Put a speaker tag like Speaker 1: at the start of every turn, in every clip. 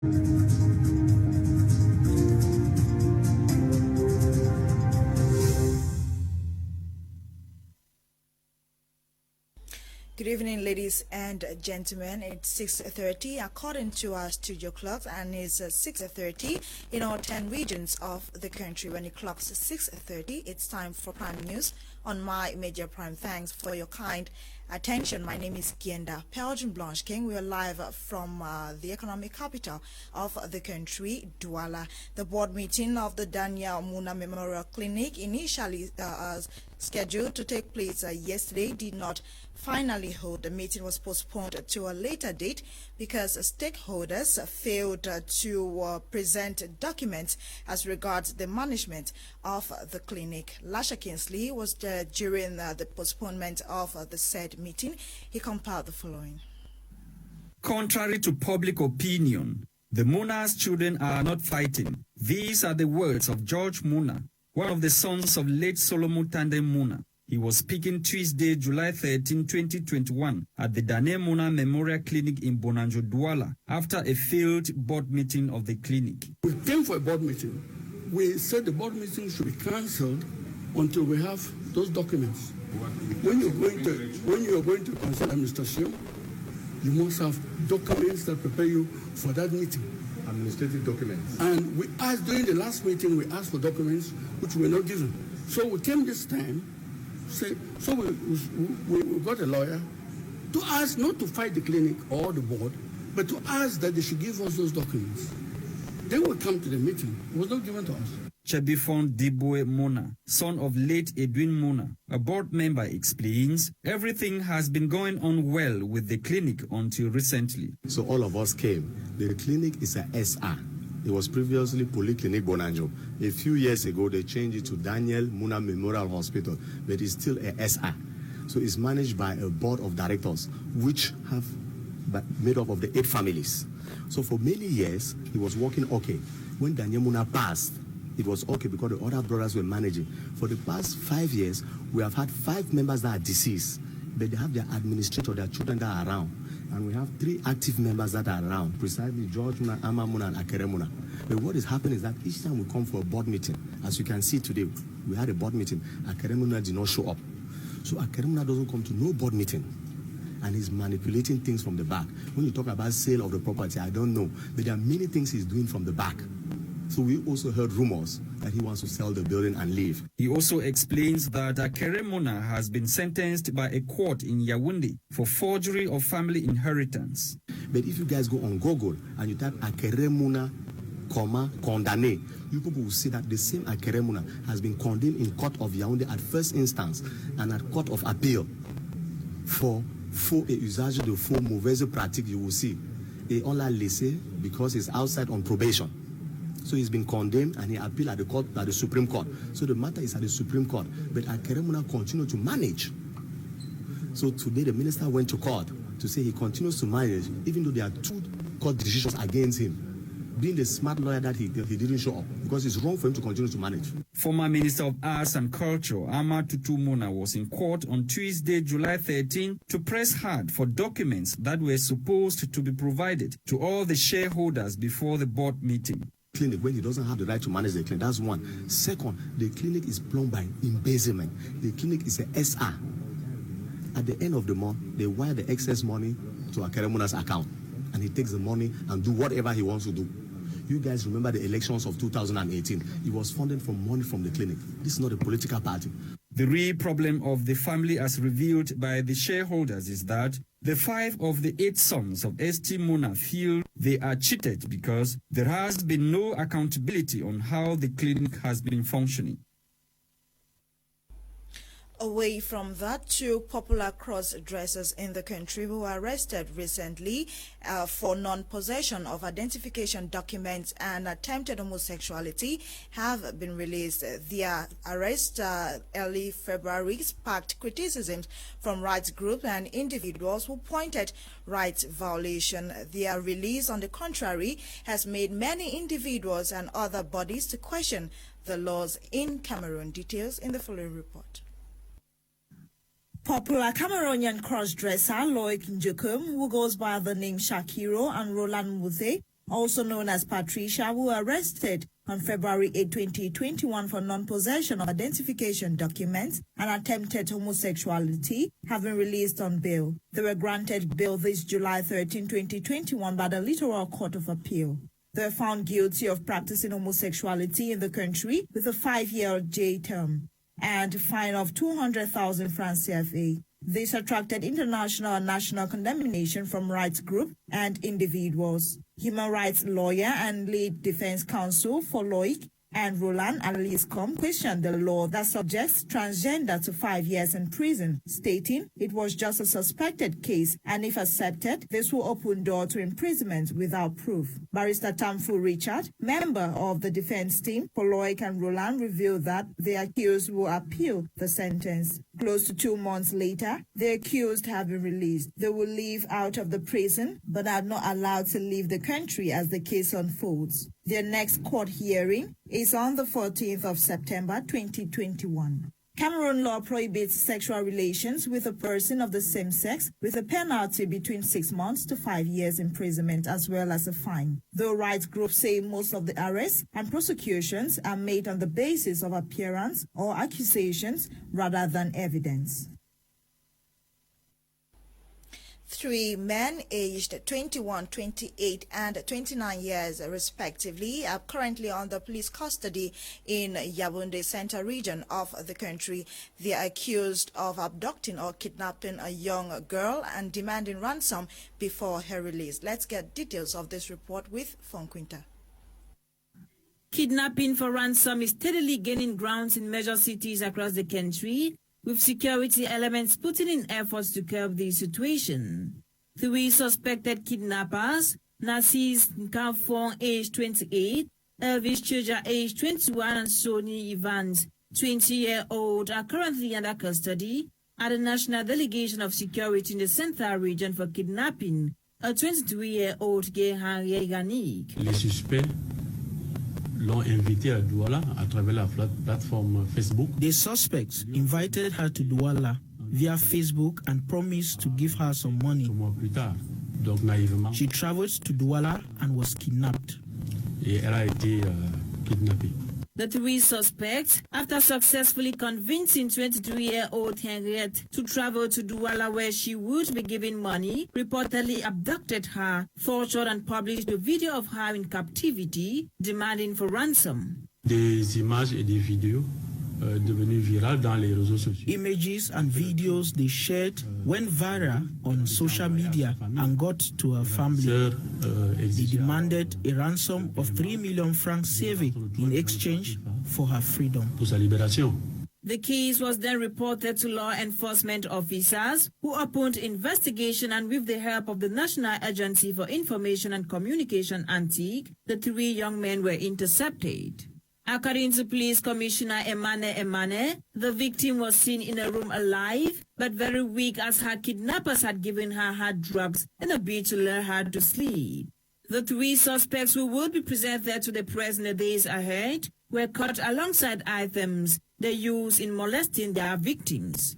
Speaker 1: Good evening, ladies and gentlemen. It's 6:30 according to our studio clocks, and it's 6:30 in all 10 regions of the country. When it clocks 6:30, it's time for Prime News on my Major Prime. Thanks for your kind attention. My name is Kienda Pelgin Blanche King. We are live from the economic capital of the country, Douala. The board meeting of the Daniel Muna Memorial Clinic, initially scheduled to take place yesterday, did not finally hold. The meeting was postponed to a later date because stakeholders failed to present documents as regards the management of the clinic. Lasha Kingsley was there during the postponement of the said meeting. He compiled the following.
Speaker 2: Contrary to public opinion, the Muna's children are not fighting. These are the words of George Muna, one of the sons of late Solomon Tandem Muna. He was speaking Tuesday, July 13, 2021, at the Daniel Muna Memorial Clinic in Bonanjo, Douala, after a failed board meeting of the clinic.
Speaker 3: We came for a board meeting. We said the board meeting should be cancelled until we have those documents. When you're going to consult administration, you must have documents that prepare you for that meeting.
Speaker 4: Administrative documents.
Speaker 3: And we asked during the last meeting, we asked for documents which were not given. So we came this time. So we got a lawyer to ask not to fight the clinic or the board, but to ask that they should give us those documents. Then we come to the meeting. It was not given to us.
Speaker 2: Chebifon Diboe Muna, son of late Edwin Muna, a board member, explains everything has been going on well with the clinic until recently.
Speaker 4: So all of us came. The clinic is a SR. It was previously Polyclinic Bonanjo. A few years ago, they changed it to Daniel Muna Memorial Hospital, but it's still a SR. So it's managed by a board of directors, which have made up of the 8 families. So for many years, it was working okay. When Daniel Muna passed, it was okay because the other brothers were managing. For the past 5 years, we have had 5 members that are deceased, but they have their administrator, their children that are around. And we have 3 active members that are around, precisely George Muna, Ama Muna, and Akere Muna. But what is happening is that each time we come for a board meeting, as you can see today, we had a board meeting, Akere Muna did not show up. So Akere Muna doesn't come to no board meeting. And he's manipulating things from the back. When you talk about sale of the property, I don't know. But there are many things he's doing from the back. So we also heard rumors that he wants to sell the building and leave.
Speaker 2: He also explains that Akere Muna has been sentenced by a court in Yaoundé for forgery of family inheritance.
Speaker 4: But if you guys go on Google and you type Akere Muna, condamné, you people will see that the same Akere Muna has been condemned in court of Yaoundé at first instance and at court of appeal for faux et usage de faux mauvaise pratique. You will see et on l'a laissé because he's outside on probation. So he's been condemned and he appealed at the Supreme Court. So the matter is at the Supreme Court. But Akere Muna continued to manage. So today the minister went to court to say he continues to manage, even though there are 2 court decisions against him. Being the smart lawyer that he didn't show up, because it's wrong for him to continue to manage.
Speaker 2: Former Minister of Arts and Culture, Ama Tutu Muna, was in court on Tuesday, July 13, to press hard for documents that were supposed to be provided to all the shareholders before the board meeting.
Speaker 4: Clinic when he doesn't have the right to manage the clinic. That's one. Second, the clinic is plumbed by embezzlement. The clinic is a SR. At the end of the month, they wire the excess money to Akere Muna's account, and he takes the money and do whatever he wants to do. You guys remember the elections of 2018. It was funded from money from the clinic. This is not a political party.
Speaker 2: The real problem of the family, as revealed by the shareholders, is that the 5 of the 8 sons of ST Muna feel they are cheated because there has been no accountability on how the clinic has been functioning.
Speaker 1: Away from that, 2 popular cross-dressers in the country who were arrested recently for non-possession of identification documents and attempted homosexuality have been released. Their arrest early February sparked criticisms from rights groups and individuals who pointed rights violation. Their release, on the contrary, has made many individuals and other bodies to question the laws in Cameroon. Details in the following report.
Speaker 5: Popular Cameroonian cross-dresser Loic Njokum, who goes by the name Shakiro, and Roland Muthe
Speaker 1: also known as Patricia, who were arrested on February 8, 2021 for non-possession of identification documents and attempted homosexuality, have been released on bail. They were granted bail this July 13, 2021 by the Littoral Court of Appeal. They were found guilty of practicing homosexuality in the country with a 5-year jail term and a fine of 200,000 francs CFA. This attracted international and national condemnation from rights groups and individuals. Human rights lawyer and lead defense counsel for Loic and Roland Aliscom questioned the law that subjects transgender to 5 years in prison, stating it was just a suspected case and if accepted, this will open door to imprisonment without proof. Barrister Tamfu Richard, member of the defense team for Loic and Roland, revealed that the accused will appeal the sentence. Close to 2 months later, the accused have been released. They will leave out of the prison but are not allowed to leave the country as the case unfolds. Their next court hearing is on the 14th of September 2021. Cameroon law prohibits sexual relations with a person of the same sex with a penalty between 6 months to 5 years imprisonment as well as a fine. Though rights groups say most of the arrests and prosecutions are made on the basis of appearance or accusations rather than evidence. 3 men aged 21, 28, and 29 years respectively are currently under police custody in Yaoundé Central region of the country. They are accused of abducting or kidnapping a young girl and demanding ransom before her release. Let's get details of this report with Fonquinta.
Speaker 5: Kidnapping for ransom is steadily gaining grounds in major cities across the country, with security elements putting in efforts to curb the situation. 3 suspected kidnappers, Narcisse Nkafong, age 28, Elvis Chuja, age 21, and Sony Evans, 20-year-old, are currently under custody at the National Delegation of Security in the Central Region for kidnapping a 23-year-old Gehan Yeganik.
Speaker 6: Les suspects l'ont invité à Douala à travers la plateforme Facebook.
Speaker 7: The suspects invited her to Douala via Facebook and promised to give her some money.
Speaker 6: 2 mois plus tard, donc naïvement,
Speaker 7: She traveled to Douala and was kidnapped.
Speaker 6: et elle a été kidnappée.
Speaker 5: The 3 suspects, after successfully convincing 23-year-old Henriette to travel to Douala where she would be given money, reportedly abducted her, tortured and published a video of her in captivity, demanding for ransom.
Speaker 6: Des images et des vidéos devenues virales dans les réseaux sociaux.
Speaker 7: Images and videos they shared went viral on social media and got to her family. They demanded a ransom of 3 million francs CFA in exchange for her freedom.
Speaker 6: Pour sa libération.
Speaker 5: The case was then reported to law enforcement officers who opened investigation, and with the help of the National Agency for Information and Communication Antique, the 3 young men were intercepted. According to Police Commissioner Emane, the victim was seen in a room alive, but very weak as her kidnappers had given her hard drugs in a bid to lure her to sleep. The 3 suspects who will be presented to the press in the days ahead were caught alongside items they use in molesting their victims.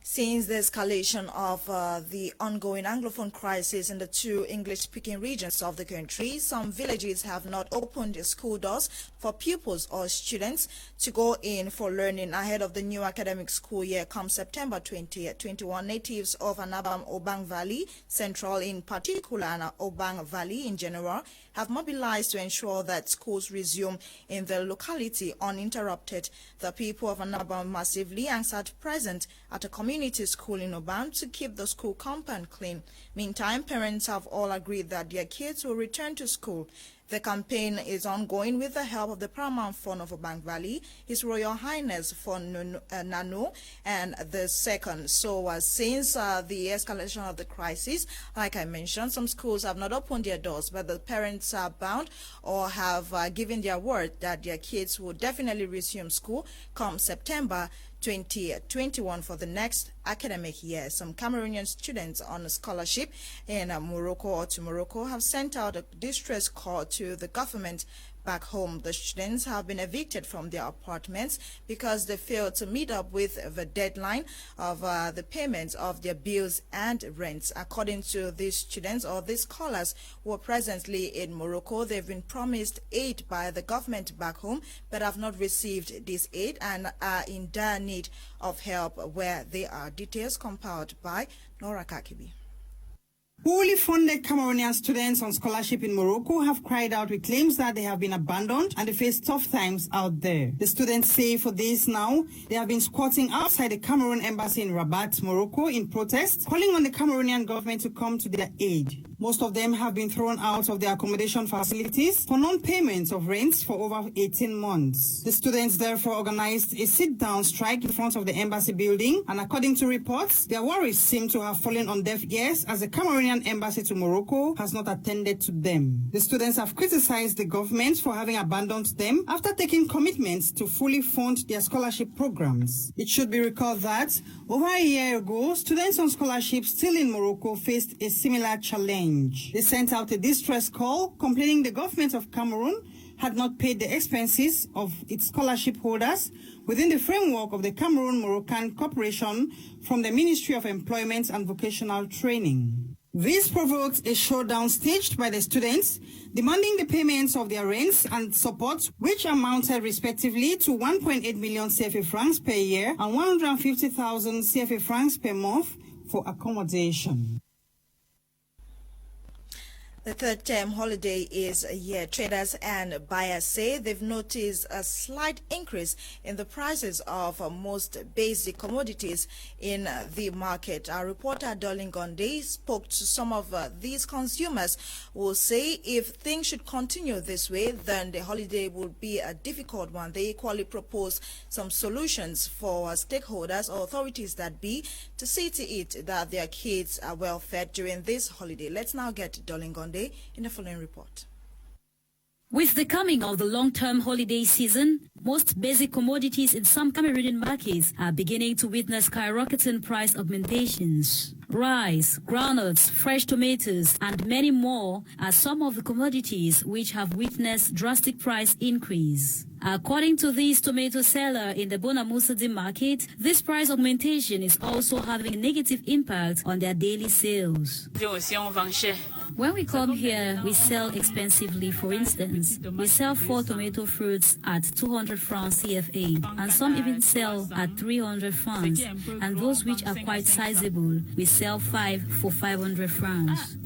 Speaker 1: Since the escalation of the ongoing Anglophone crisis in the 2 English-speaking regions of the country, some villages have not opened their school doors for pupils or students to go in for learning ahead of the new academic school year come September 2021. Natives of Anabam Obang Valley Central in particular and Obang Valley in general have mobilized to ensure that schools resume in the locality uninterrupted. The people of Anabam massively answered present at a community school in Obang to keep the school compound clean. Meantime, parents have all agreed that their kids will return to school. The campaign is ongoing with the help of the Paramount Fund of Obang Valley, His Royal Highness Fond Nano, and the second. So since the escalation of the crisis, like I mentioned, some schools have not opened their doors, but the parents are bound or have given their word that their kids will definitely resume school come September 2021 for the next academic year. Some Cameroonian students on a scholarship in Morocco or to Morocco have sent out a distress call to the government back home. The students have been evicted from their apartments because they failed to meet up with the deadline of the payments of their bills and rents. According to these students or these scholars who are presently in Morocco, they've been promised aid by the government back home but have not received this aid and are in dire need of help where they are. Details compiled by Nora Kakibi.
Speaker 8: Poorly funded Cameroonian students on scholarship in Morocco have cried out with claims that they have been abandoned and they face tough times out there. The students say for days now, they have been squatting outside the Cameroon embassy in Rabat, Morocco in protest, calling on the Cameroonian government to come to their aid. Most of them have been thrown out of their accommodation facilities for non-payment of rents for over 18 months. The students therefore organized a sit-down strike in front of the embassy building, and according to reports, their worries seem to have fallen on deaf ears as the Cameroonian embassy to Morocco has not attended to them. The students have criticized the government for having abandoned them after taking commitments to fully fund their scholarship programs. It should be recalled that over a year ago, students on scholarship still in Morocco faced a similar challenge. They sent out a distress call complaining the government of Cameroon had not paid the expenses of its scholarship holders within the framework of the Cameroon-Moroccan Cooperation from the Ministry of Employment and Vocational Training. This provoked a showdown staged by the students, demanding the payments of their rents and support, which amounted respectively to 1.8 million CFA francs per year and 150,000 CFA francs per month for accommodation.
Speaker 1: The third term holiday is here. Traders and buyers say they've noticed a slight increase in the prices of most basic commodities in the market. Our reporter Darling Gonde spoke to some of these consumers who say if things should continue this way, then the holiday would be a difficult one. They equally propose some solutions for stakeholders or authorities that be to see to it that their kids are well fed during this holiday. Let's now get Darling Gonde in the following report.
Speaker 9: With the coming of the long-term holiday season, most basic commodities in some Cameroonian markets are beginning to witness skyrocketing price augmentations. Rice, groundnuts, fresh tomatoes, and many more are some of the commodities which have witnessed drastic price increase. According to this tomato seller in the Bonamusadi market, this price augmentation is also having a negative impact on their daily sales. When we come here, we sell expensively. For instance, we sell 4 tomato fruits at 200 francs CFA, and some even sell at 300 francs, and those which are quite sizable, we sell 5 for 500 francs.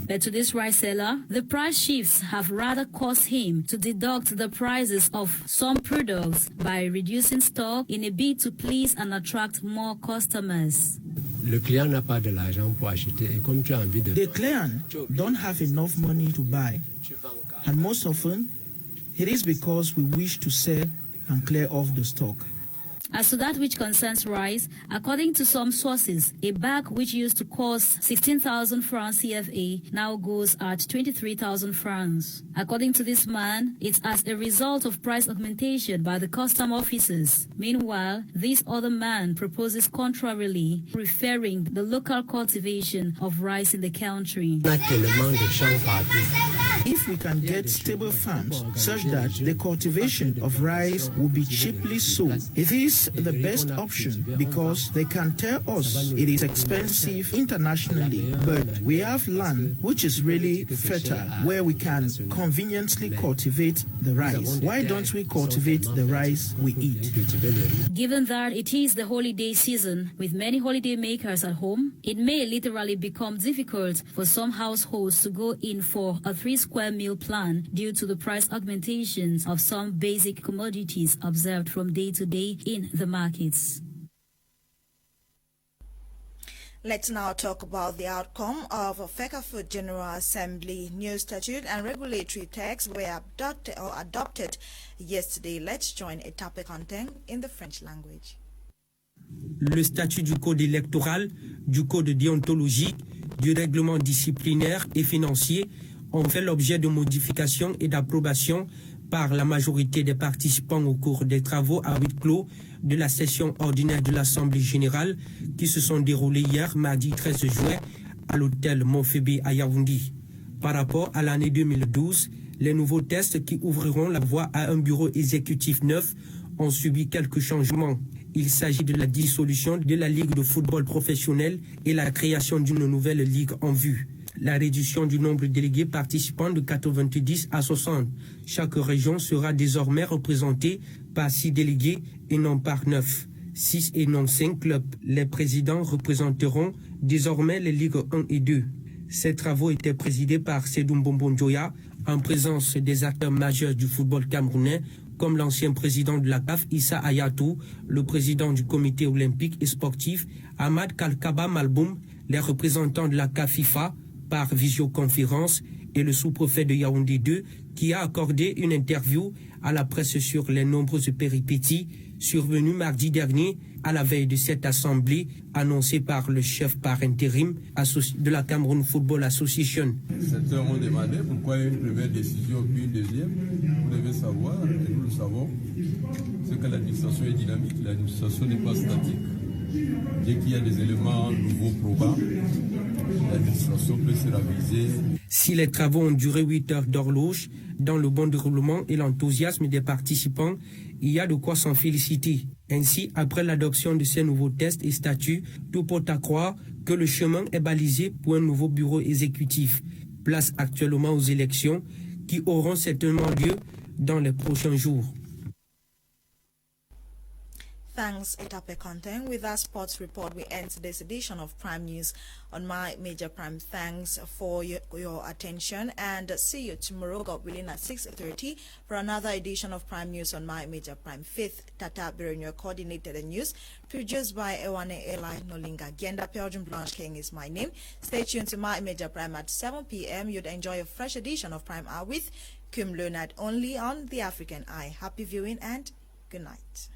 Speaker 9: But to this rice seller, the price shifts have rather caused him to deduct the prices of some products by reducing stock in a bid to please and attract more customers.
Speaker 6: Le client n'a pas de l'argent pour acheter et comme tu as envie de...
Speaker 7: The client don't have enough money to buy, and most often it is because we wish to sell and clear off the stock.
Speaker 9: As to that which concerns rice, according to some sources, a bag which used to cost 16,000 francs CFA now goes at 23,000 francs. According to this man, it's as a result of price augmentation by the custom officers. Meanwhile, this other man proposes contrarily, preferring the local cultivation of rice in the country.
Speaker 7: If we can get stable farms such that the cultivation of rice will be cheaply sold, it is the best option because they can tell us it is expensive internationally, but we have land which is really fertile where we can conveniently cultivate the rice. Why don't we cultivate the rice we eat?
Speaker 9: Given that it is the holiday season with many holiday makers at home, it may literally become difficult for some households to go in for a 3-square meal plan due to the price augmentations of some basic commodities observed from day to day in the markets.
Speaker 1: Let's now talk about the outcome of a Fcfa General Assembly. New statute and regulatory texts were adopted yesterday. Let's join a topic content in the French language.
Speaker 10: Le statut du code électoral, du code déontologique, du règlement disciplinaire et financier ont fait l'objet de modifications et d'approbation par la majorité des participants au cours des travaux à huis clos de la session ordinaire de l'Assemblée générale qui se sont déroulés hier, mardi 13 juin, à l'hôtel Montfébé à Yaoundé. Par rapport à l'année 2012, Les nouveaux tests qui ouvriront la voie à un bureau exécutif neuf ont subi quelques changements. Il s'agit de la dissolution de la Ligue de football professionnel et la création d'une nouvelle ligue en vue. La réduction du nombre de délégués participants de 90 à 60. Chaque région sera désormais représentée par 6 délégués et non par 9. 6 et non 5 clubs. Les présidents représenteront désormais les ligues 1 et 2. Ces travaux étaient présidés par Sedou Mbombo-Njoya en présence des acteurs majeurs du football camerounais comme l'ancien président de la CAF, Issa Ayatou, le président du comité olympique et sportif, Ahmad Kalkaba Malboum, les représentants de la Fcfa par visioconférence et le sous-préfet de Yaoundé 2 qui a accordé une interview à la presse sur les nombreuses péripéties survenues mardi dernier à la veille de cette assemblée annoncée par le chef par intérim de la Cameroun Football Association.
Speaker 11: Certains ont demandé pourquoi une première décision puis une deuxième. Vous devez savoir, et nous le savons, c'est que l'administration est dynamique, l'administration n'est pas statique. Dès qu'il y a des éléments nouveaux probables, l'administration peut se raviser.
Speaker 10: Si les travaux ont duré 8 heures d'horloge, dans le bon déroulement et l'enthousiasme des participants, il y a de quoi s'en féliciter. Ainsi, après l'adoption de ces nouveaux tests et statuts, tout porte à croire que le chemin est balisé pour un nouveau bureau exécutif. Place actuellement aux élections qui auront certainement lieu dans les prochains jours.
Speaker 1: Thanks, Etape Content. With our sports report, we end today's edition of Prime News on My Major Prime. Thanks for your attention, and see you tomorrow, God willing, at 6:30 for another edition of Prime News on My Major Prime. Fifth, Tata Berenio coordinated the news, produced by Ewane Eli Nolinga. Genda Belgium Blanche King is my name. Stay tuned to My Major Prime at 7 p.m. You'd enjoy a fresh edition of Prime Hour with Kim Leonard only on The African Eye. Happy viewing and good night.